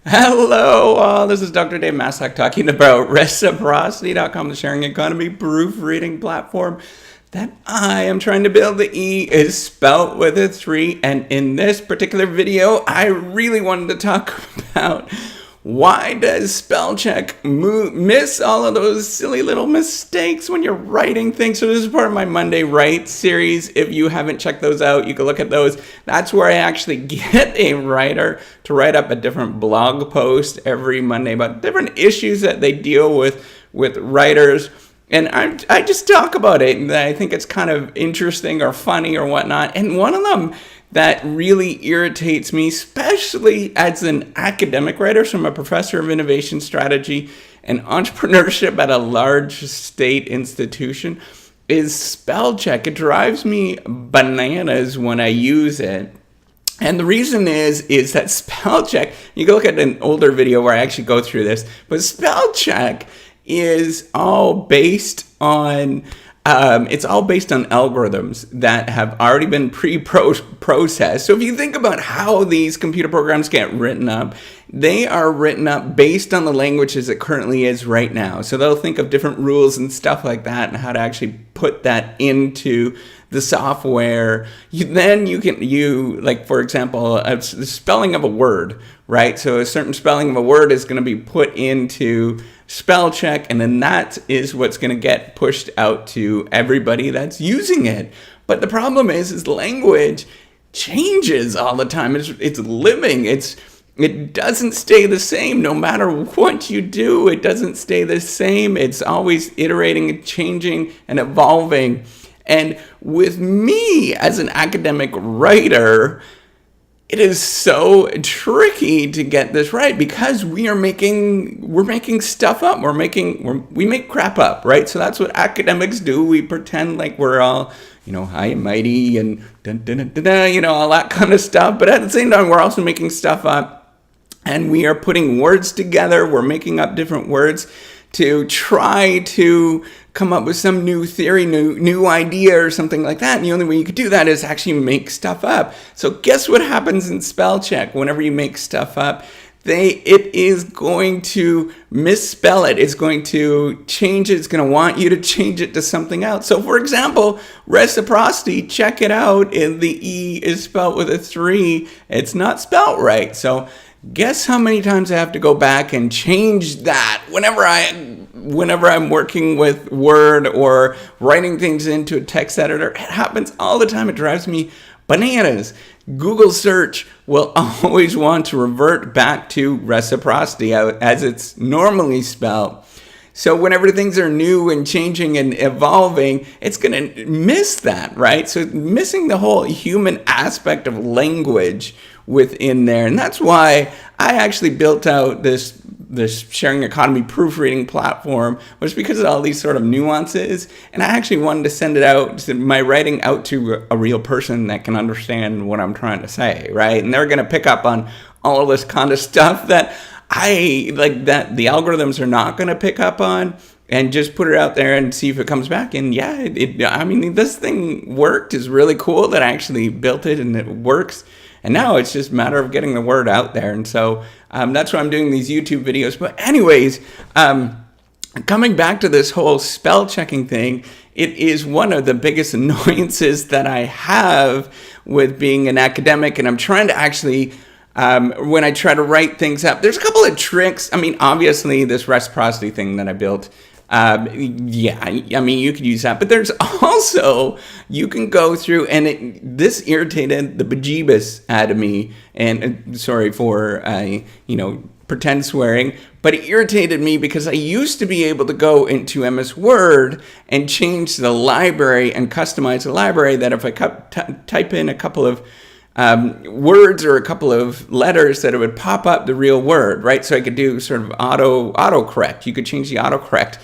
Hello, this is Dr. Dave Massack talking about reciprocity.com, the sharing economy proofreading platform that I am trying to build. The E is spelt with a 3, and in this particular video, I really wanted to talk about why does spell check miss all of those silly little mistakes when you're writing things. So this is part of my Monday Write series. If you haven't checked those out, you can look at those. That's where I actually get a writer to write up a different blog post every Monday about different issues that they deal with writers. And I just talk about it, and I think it's kind of interesting or funny or whatnot. And one of them that really irritates me, especially as an academic writer, so I'm a professor of innovation strategy and entrepreneurship at a large state institution, is spell check. It drives me bananas when I use it. And the reason is that spell check, you can look at an older video where I actually go through this, but spell check is all based on algorithms that have already been pre-processed. So if you think about how these computer programs get written up, they are written up based on the language as it currently is right now. So they'll think of different rules and stuff like that and how to actually put that into the software. Like, for example, the spelling of a word, right? So a certain spelling of a word is going to be put into spell check, and then that is what's going to get pushed out to everybody that's using it. But the problem is language changes all the time. It's living. It doesn't stay the same no matter what you do. It doesn't stay the same. It's always iterating and changing and evolving. And with me as an academic writer, it is so tricky to get this right because we're making stuff up. We make crap up, right? So that's what academics do. We pretend like we're all, high and mighty and dun, dun, dun, dun, dun, all that kind of stuff. But at the same time, we're also making stuff up, and we are putting words together. We're making up different words to try to come up with some new theory, new idea or something like that. And the only way you could do that is actually make stuff up. So guess what happens in spell check whenever you make stuff up? It is going to misspell it. It's going to change it. It's going to want you to change it to something else. So for example, reciprocity, check it out. The E is spelled with a 3. It's not spelled right. So guess how many times I have to go back and change that whenever I'm working with Word or writing things into a text editor. It happens all the time. It drives me bananas. Google search will always want to revert back to reciprocity as it's normally spelled. So whenever things are new and changing and evolving, it's going to miss that, right? So missing the whole human aspect of language within there. And that's why I actually built out this sharing economy proofreading platform, was because of all these sort of nuances. And I actually wanted to send my writing out to a real person that can understand what I'm trying to say, right? And they're going to pick up on all of this kind of stuff that that the algorithms are not going to pick up on, and just put it out there and see if it comes back. And yeah, this thing worked. It's really cool that I actually built it and it works. And now it's just a matter of getting the word out there. And so that's why I'm doing these YouTube videos. But anyways, coming back to this whole spell checking thing, it is one of the biggest annoyances that I have with being an academic. And I'm trying to actually, when I try to write things up, there's a couple of tricks. Obviously this reciprocity thing that I built, you could use that, but there's also, you can go through, and this irritated the bejeebus out of me, and sorry for, pretend swearing, but it irritated me because I used to be able to go into MS Word and change the library and customize the library, that if I type in a couple of words or a couple of letters, that it would pop up the real word, right? So I could do sort of autocorrect. You could change the autocorrect.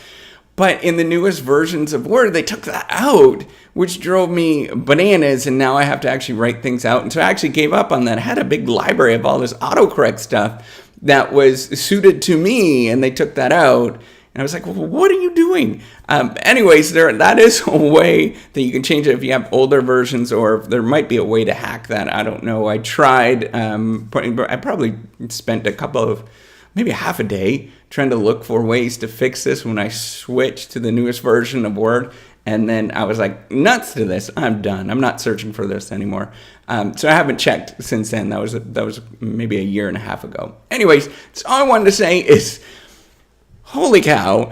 But in the newest versions of Word, they took that out, which drove me bananas, and now I have to actually write things out. And so I actually gave up on that. I had a big library of all this autocorrect stuff that was suited to me, and they took that out. And I was like, well, what are you doing? Anyways, that is a way that you can change it if you have older versions, or there might be a way to hack that. I don't know. I tried. I probably spent maybe half a day trying to look for ways to fix this when I switched to the newest version of Word. And then I was like, nuts to this. I'm done. I'm not searching for this anymore. So I haven't checked since then. That was maybe a year and a half ago. Anyways, so all I wanted to say is, holy cow,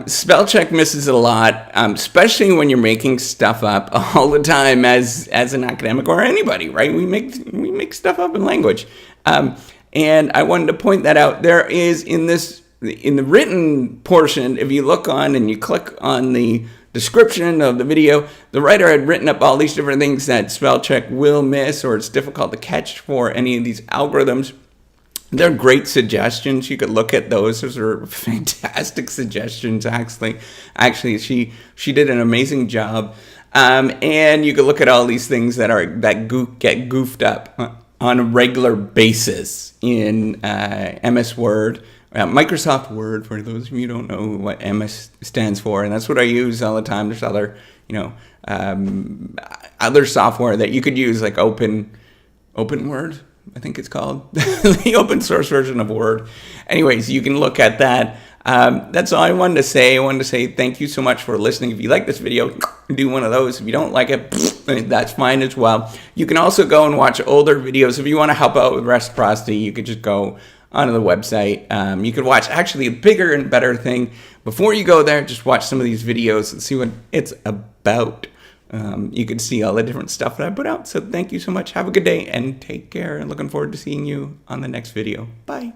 spell check misses a lot, especially when you're making stuff up all the time as an academic or anybody, right? We make stuff up in language. And I wanted to point that out. There is in the written portion, if you look on and you click on the description of the video, the writer had written up all these different things that spell check will miss, or it's difficult to catch for any of these algorithms. They're great suggestions. You could look at those. Those are fantastic suggestions, actually. Actually, she did an amazing job. And you could look at all these things that get goofed up on a regular basis in MS Word, Microsoft Word, for those of you who don't know what MS stands for. And that's what I use all the time. There's other, other software that you could use, like Open Word, I think it's called, the open source version of Word. Anyways, you can look at that. That's all I wanted to say. I wanted to say thank you so much for listening. If you like this video, do one of those. If you don't like it, that's fine as well. You can also go and watch older videos. If you want to help out with reciprocity, you could just go onto the website. You could watch actually a bigger and better thing. Before you go there, just watch some of these videos and see what it's about. You can see all the different stuff that I put out. So thank you so much. Have a good day and take care. And looking forward to seeing you on the next video. Bye.